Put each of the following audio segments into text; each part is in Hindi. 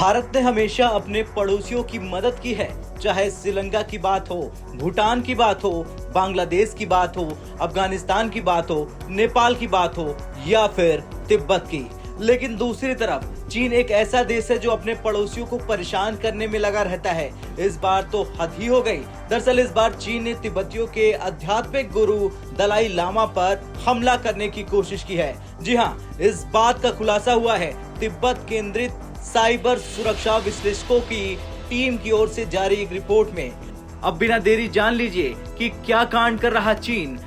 भारत ने हमेशा अपने पड़ोसियों की मदद की है, चाहे श्रीलंका की बात हो, भूटान की बात हो, बांग्लादेश की बात हो, अफगानिस्तान की बात हो, नेपाल की बात हो या फिर तिब्बत की। लेकिन दूसरी तरफ चीन एक ऐसा देश है जो अपने पड़ोसियों को परेशान करने में लगा रहता है। इस बार तो हद ही हो गई। दरअसल इस बार चीन ने तिब्बतियों के आध्यात्मिक गुरु दलाई लामा पर हमला करने की कोशिश की है। जी हाँ, इस बात का खुलासा हुआ है तिब्बत केंद्रित साइबर सुरक्षा विश्लेषकों की टीम की ओर से जारी एक रिपोर्ट में। अब बिना देरी जान लीजिए कि क्या कांड कर रहा चीन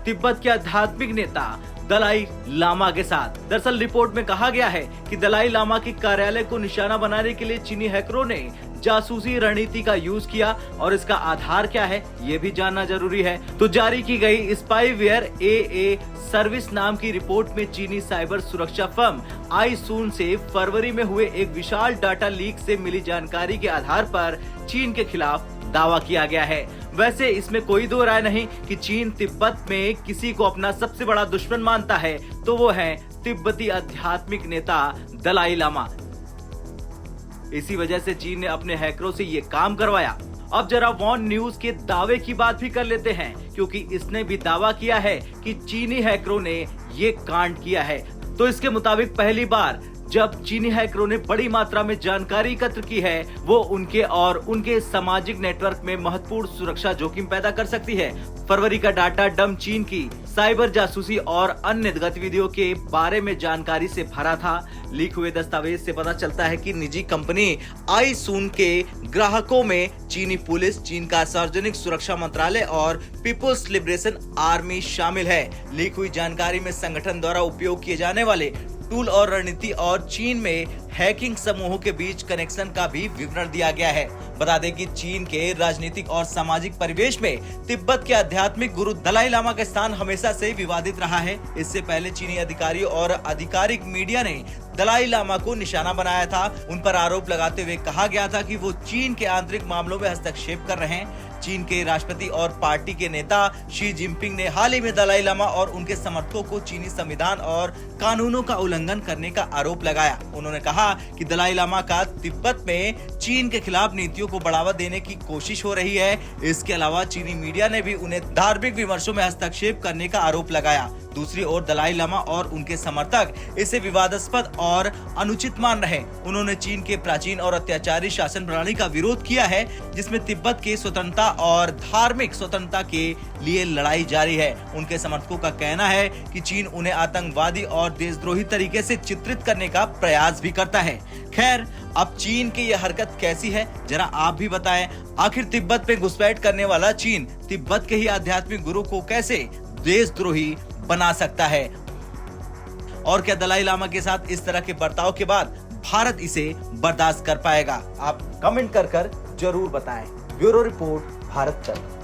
तिब्बत के आध्यात्मिक नेता दलाई लामा के साथ। दरअसल रिपोर्ट में कहा गया है कि दलाई लामा के कार्यालय को निशाना बनाने के लिए चीनी हैकरों ने जासूसी रणनीति का यूज किया और इसका आधार क्या है ये भी जानना जरूरी है। तो जारी की गई स्पाईवेयर AA सर्विस नाम की रिपोर्ट में चीनी साइबर सुरक्षा फर्म आईसून से फरवरी में हुए एक विशाल डाटा लीक से मिली जानकारी के आधार पर चीन के खिलाफ दावा किया गया है। वैसे इसमें कोई दो राय नहीं कि चीन तिब्बत में किसी को अपना सबसे बड़ा दुश्मन मानता है तो वो है तिब्बती आध्यात्मिक नेता दलाई लामा। इसी वजह से चीन ने अपने हैकरों से ये काम करवाया। अब जरा वॉन न्यूज के दावे की बात भी कर लेते हैं, क्योंकि इसने भी दावा किया है कि चीनी हैकरों ने ये कांड किया है। तो इसके मुताबिक पहली बार जब चीनी हैकरों ने बड़ी मात्रा में जानकारी एकत्र की है, वो उनके और उनके सामाजिक नेटवर्क में महत्वपूर्ण सुरक्षा जोखिम पैदा कर सकती है। फरवरी का डाटा डंप चीन की साइबर जासूसी और अन्य गतिविधियों के बारे में जानकारी से भरा था। लीक हुए दस्तावेज से पता चलता है कि निजी कंपनी आईसून के ग्राहकों में चीनी पुलिस, चीन का सार्वजनिक सुरक्षा मंत्रालय और पीपुल्स लिबरेशन आर्मी शामिल है। लीक हुई जानकारी में संगठन द्वारा उपयोग किए जाने वाले टूल और रणनीति और चीन में हैकिंग समूहों के बीच कनेक्शन का भी विवरण दिया गया है। बता दें कि चीन के राजनीतिक और सामाजिक परिवेश में तिब्बत के आध्यात्मिक गुरु दलाई लामा का स्थान हमेशा से विवादित रहा है। इससे पहले चीनी अधिकारियों और आधिकारिक मीडिया ने दलाई लामा को निशाना बनाया था। उन पर आरोप लगाते हुए कहा गया था कि वो चीन के आंतरिक मामलों में हस्तक्षेप कर रहे हैं। चीन के राष्ट्रपति और पार्टी के नेता शी जिनपिंग ने हाल ही में दलाई लामा और उनके समर्थकों को चीनी संविधान और कानूनों का उल्लंघन करने का आरोप लगाया। उन्होंने कहा कि दलाई लामा का तिब्बत में चीन के खिलाफ नीतियों को बढ़ावा देने की कोशिश हो रही है। इसके अलावा चीनी मीडिया ने भी उन्हें धार्मिक विमर्शों में हस्तक्षेप करने का आरोप लगाया। दूसरी ओर दलाई लामा और उनके समर्थक इसे विवादास्पद और अनुचित मान रहे। उन्होंने चीन के प्राचीन और अत्याचारी शासन प्रणाली का विरोध किया है, जिसमें तिब्बत के स्वतंत्रता और धार्मिक स्वतंत्रता के लिए लड़ाई जारी है। उनके समर्थकों का कहना है कि चीन उन्हें आतंकवादी और देशद्रोही तरीके से चित्रित करने का प्रयास भी करता है। खैर, अब चीन की यह हरकत कैसी है, जरा आप भी बताएं। आखिर तिब्बत में घुसपैठ करने वाला चीन तिब्बत के ही आध्यात्मिक गुरु को कैसे देशद्रोही बना सकता है, और क्या दलाई लामा के साथ इस तरह के बर्ताव के बाद भारत इसे बर्दाश्त कर पाएगा? आप कमेंट कर जरूर बताएं। ब्यूरो रिपोर्ट, भारत तक।